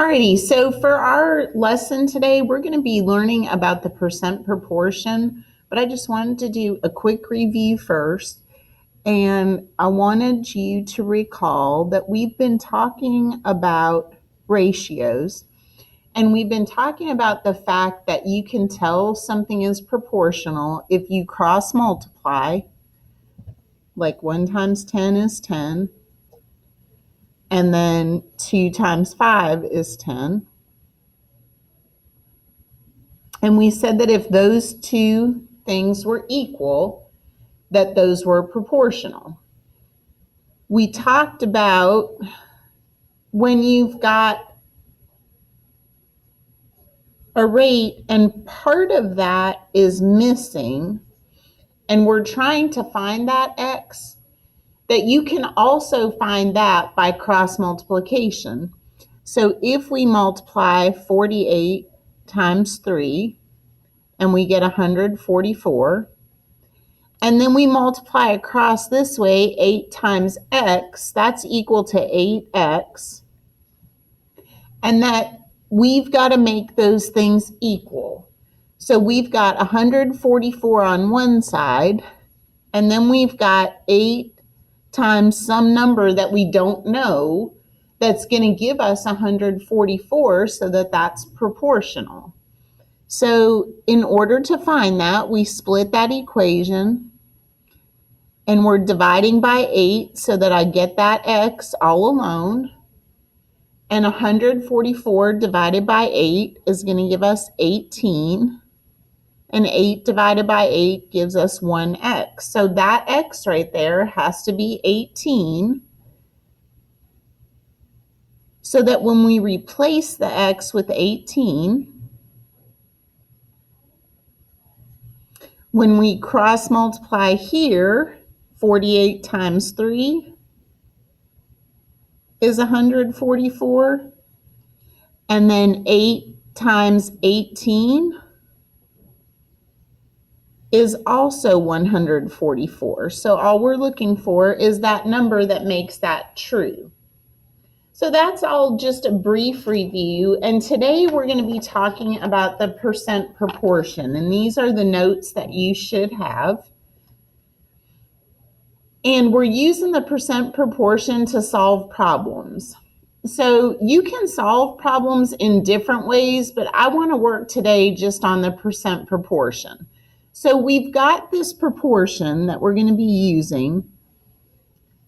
Alrighty, so for our lesson today, we're going to be learning about the percent proportion, but I just wanted to do a quick review first. And I wanted you to recall that we've been talking about ratios, and we've been talking about the fact that you can tell something is proportional if you cross multiply, like 1 times 10 is 10, and then 2 times 5 is 10. And we said that if those two things were equal, that those were proportional. We talked about when you've got a rate and part of that is missing, and we're trying to find that x, that you can also find that by cross multiplication. So if we multiply 48 times 3, and we get 144, and then we multiply across this way, 8 times x, that's equal to 8x. And that we've got to make those things equal. So we've got 144 on one side, and then we've got 8 times some number that we don't know that's going to give us 144, so that's proportional. So in order to find that, we split that equation, and we're dividing by 8 so that I get that x all alone. And 144 divided by 8 is going to give us 18. And 8 divided by 8 gives us 1x. So that x right there has to be 18. So that when we replace the x with 18, when we cross multiply here, 48 times 3 is 144. And then 8 times 18 is also 144. So all we're looking for is that number that makes that true. So that's all just a brief review. And today we're going to be talking about the percent proportion. And these are the notes that you should have. And we're using the percent proportion to solve problems. So you can solve problems in different ways, but I want to work today just on the percent proportion. So we've got this proportion that we're going to be using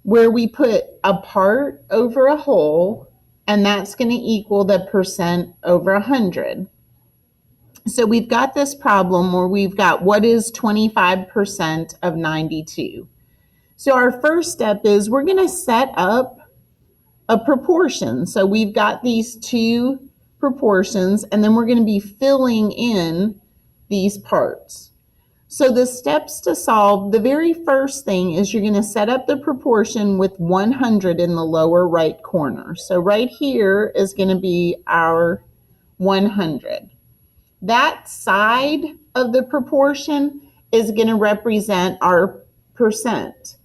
where we put a part over a whole, and that's going to equal the percent over 100. So we've got this problem where we've got what is 25% of 92. So our first step is we're going to set up a proportion. So we've got these two proportions, and then we're going to be filling in these parts. So the steps to solve, the very first thing is you're going to set up the proportion with 100 in the lower right corner. So right here is going to be our 100. That side of the proportion is going to represent our percent.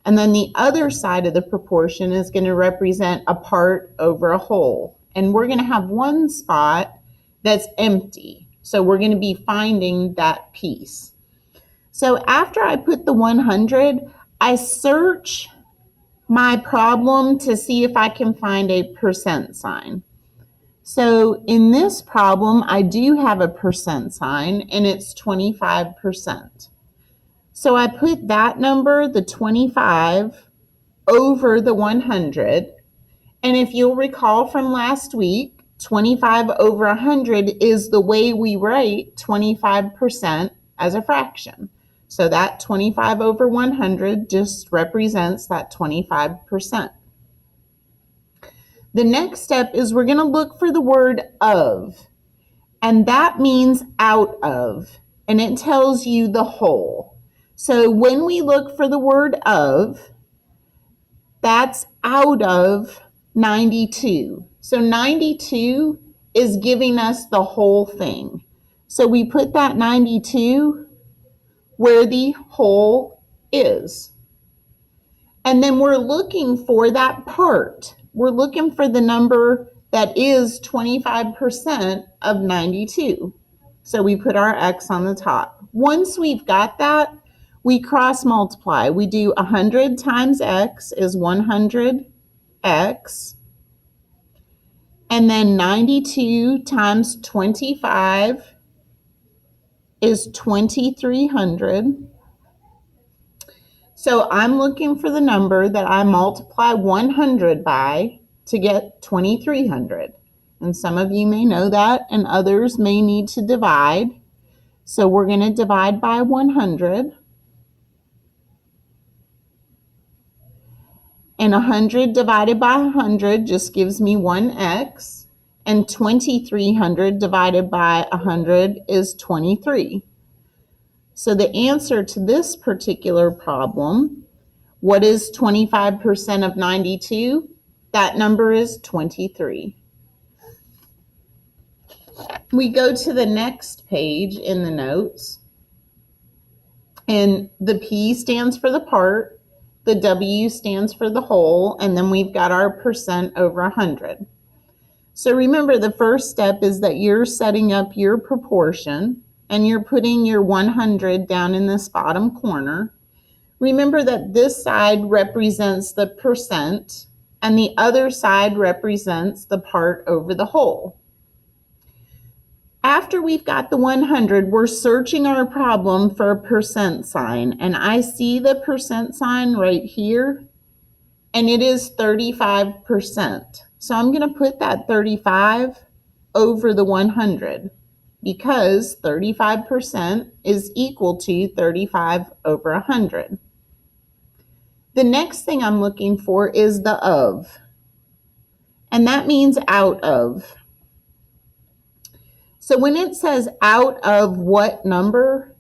And then the other side of the proportion is going to represent a part over a whole. And we're going to have one spot that's empty. So we're going to be finding that piece. So after I put the 100, I search my problem to see if I can find a percent sign. So in this problem, I do have a percent sign, and it's 25%. So I put that number, the 25, over the 100. And if you'll recall from last week, 25 over 100 is the way we write 25% as a fraction. So that 25 over 100 just represents that 25%. The next step is we're going to look for the word of, and that means out of, and it tells you the whole. So when we look for the word of, that's out of 92. So 92 is giving us the whole thing. So we put that 92 where the whole is. And then we're looking for that part. We're looking for the number that is 25% of 92. So we put our x on the top. Once we've got that, we cross multiply. We do 100 times x is 100x. And then 92 times 25 is 2,300. So I'm looking for the number that I multiply 100 by to get 2,300. And some of you may know that, and others may need to divide. So we're going to divide by 100. And 100 divided by 100 just gives me 1x. And 2,300 divided by 100 is 23. So the answer to this particular problem, what is 25% of 92? That number is 23. We go to the next page in the notes, and the P stands for the part, the W stands for the whole, and then we've got our percent over 100. So remember, the first step is that you're setting up your proportion, and you're putting your 100 down in this bottom corner. Remember that this side represents the percent, and the other side represents the part over the whole. After we've got the 100, we're searching our problem for a percent sign, and I see the percent sign right here, and it is 35%. So I'm going to put that 35 over the 100 because 35% is equal to 35 over 100. The next thing I'm looking for is the of, and that means out of. So when it says out of what number,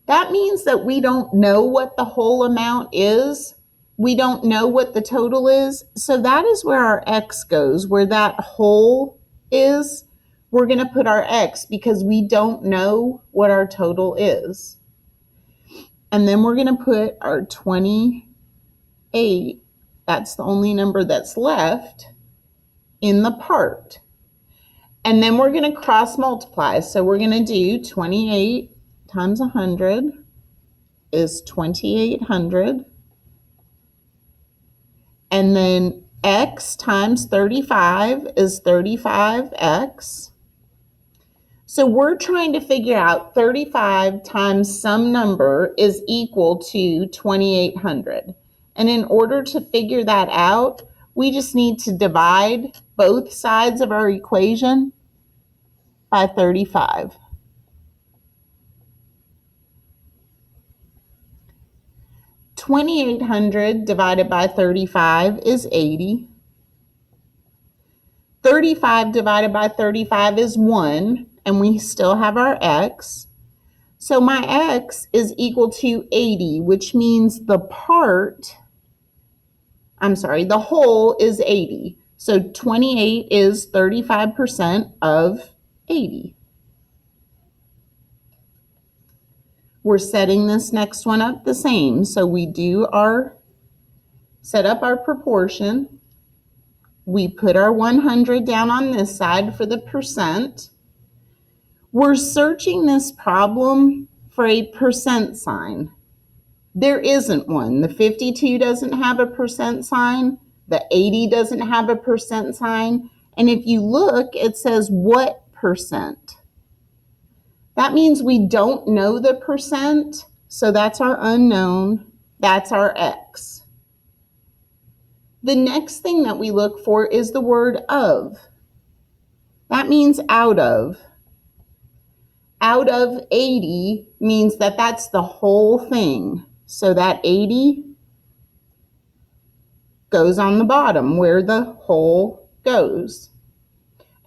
that means that we don't know what the whole amount is. We don't know what the total is. So that is where our x goes, where that whole is. We're going to put our x because we don't know what our total is. And then we're going to put our 28, that's the only number that's left, in the part. And then we're going to cross multiply. So we're going to do 28 times 100 is 2,800. And then x times 35 is 35x. So we're trying to figure out 35 times some number is equal to 2,800. And in order to figure that out, we just need to divide both sides of our equation by 35. $2,800 divided by 35 is 80. 35 divided by 35 is 1, and we still have our x. So my x is equal to 80, which means the whole is 80. So 28 is 35% of 80. We're setting this next one up the same. So we set up our proportion. We put our 100 down on this side for the percent. We're searching this problem for a percent sign. There isn't one. The 52 doesn't have a percent sign. The 80 doesn't have a percent sign. And if you look, it says what percent? That means we don't know the percent. So that's our unknown. That's our x. The next thing that we look for is the word of. That means out of. Out of 80 means that that's the whole thing. So that 80 goes on the bottom where the whole goes.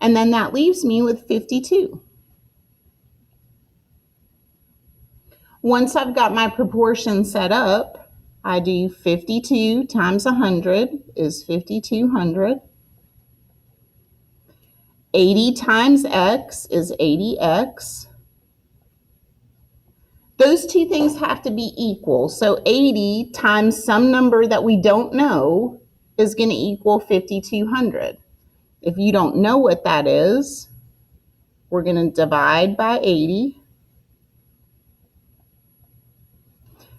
And then that leaves me with 52. Once I've got my proportion set up, I do 52 times 100 is 5,200. 80 times x is 80x. Those two things have to be equal. So 80 times some number that we don't know is going to equal 5,200. If you don't know what that is, we're going to divide by 80.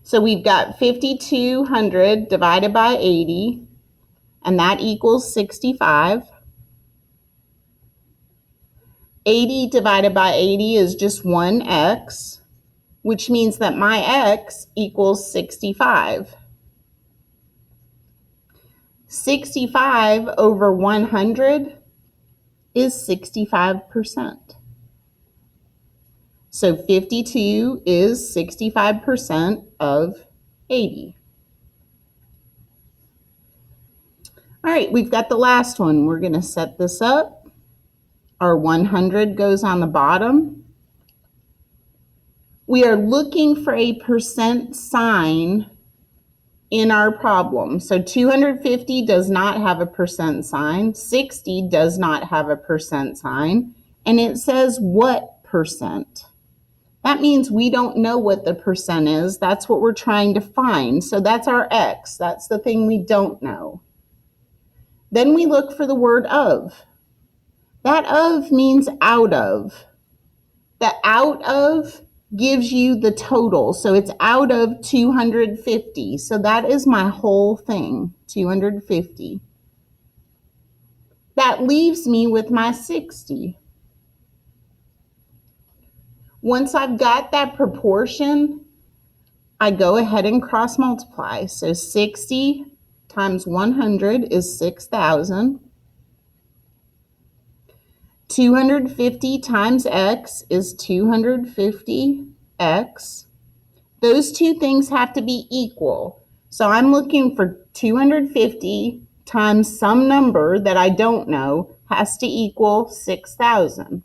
So we've got 5,200 divided by 80, and that equals 65. 80 divided by 80 is just 1x, which means that my x equals 65. 65 over 100 is 65%. So 52 is 65% of 80. All right, we've got the last one. We're going to set this up. Our 100 goes on the bottom. We are looking for a percent sign in our problem. So 250 does not have a percent sign. 60 does not have a percent sign. And it says what percent? That means we don't know what the percent is. That's what we're trying to find. So that's our x. That's the thing we don't know. Then we look for the word of. That of means out of. The out of gives you the total. So it's out of 250. So that is my whole thing, 250. That leaves me with my 60. Once I've got that proportion, I go ahead and cross multiply. So 60 times 100 is 6,000. 250 times x is 250x. Those two things have to be equal. So I'm looking for 250 times some number that I don't know has to equal 6,000.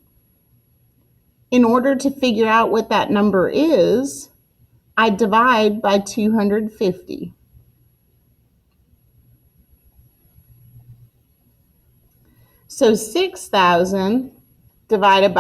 In order to figure out what that number is, I divide by 250. So 6,000 divided by